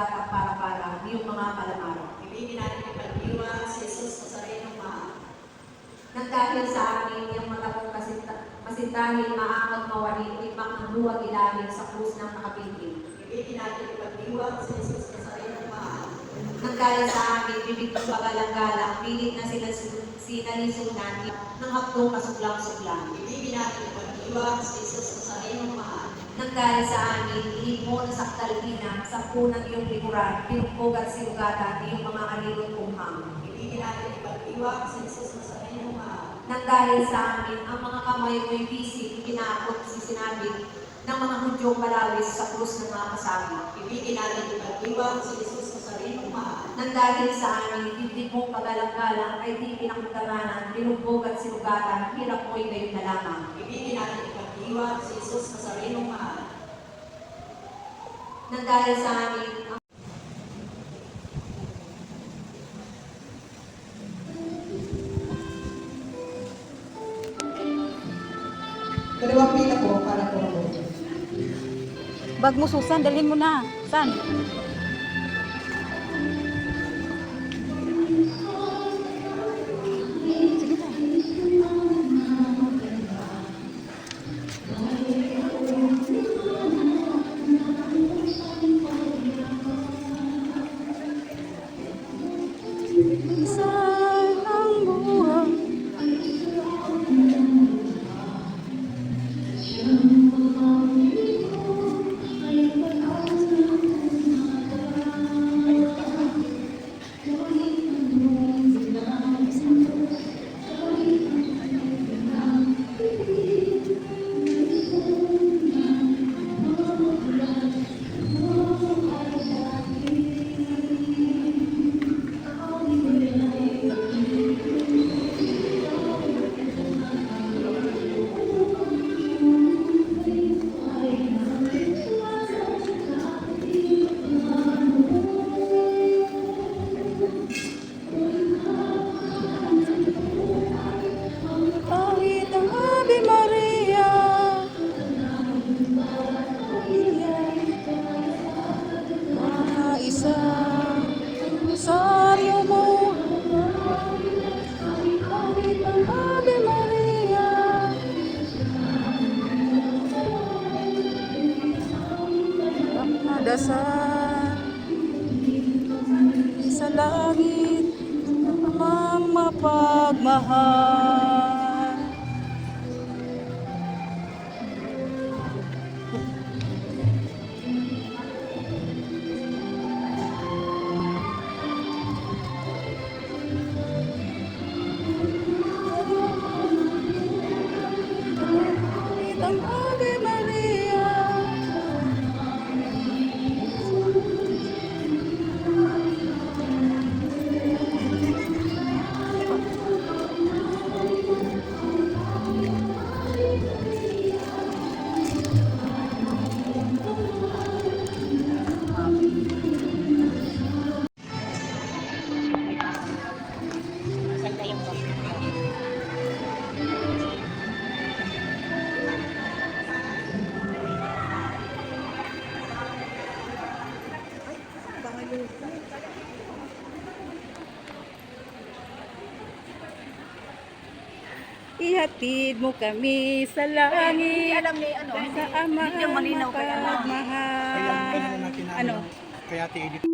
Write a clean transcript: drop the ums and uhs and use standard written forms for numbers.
sinugatang para iyong mga palamara. Ibigin natin ipagdiwa si Jesus Nazareno mahal. Nang dahil sa amin, yung mata kong masintahin, maangat mawari, ipang ang luwag ilalim sa krus ng nakapigil. Ibigin natin ipagdiwa si Jesus Nazareno mahal. Nang dahil sa amin, bibig ng pagalang-galang, pilit na sinalisungan ng hakdong kasuklang-suklang. Ibigin natin ipagdiwa si Jesus Nazareno mahal. Nang dahil sa amin, ihip mo na saktalpina, sa punang iyong likuran, pinumpog at sinugatan, iyong mga alilong kumhang. Ibigin natin ipagdiwa si Jesus Nazareno mahal. Nang dahil sa amin, ang mga kamay mo'y bisig, kinakot si sinabit ng mga Hudyong malawis sa krus ng mga kasabi. Ibigin natin ipagdiwa si Jesus Nazareno mahal. Nang dahil sa amin, dibdib mong pagalang-galang ay di pinakutamanan, pinumpog at sinugatan, hirap mo'y gayon na lamang. Ibigin natin ipagdiwa si Jesus Nazareno mahal. Nang dahil sa amin, Dalawang pila po para po. Bag mo, Susan, dalhin mo na. San? Sige na. Minsan ang buhay kahit ang Ave Maria mga isa saryo mo kahit ang Ave Maria ang madasal sa langit ang mapagmahal. Ang Ave Maria ihatid mo kami sa langit Alam ni ano, sa Ama hindi malinaw kay ano. mapagmahal. Kaya natin Ano? kaya ti edit.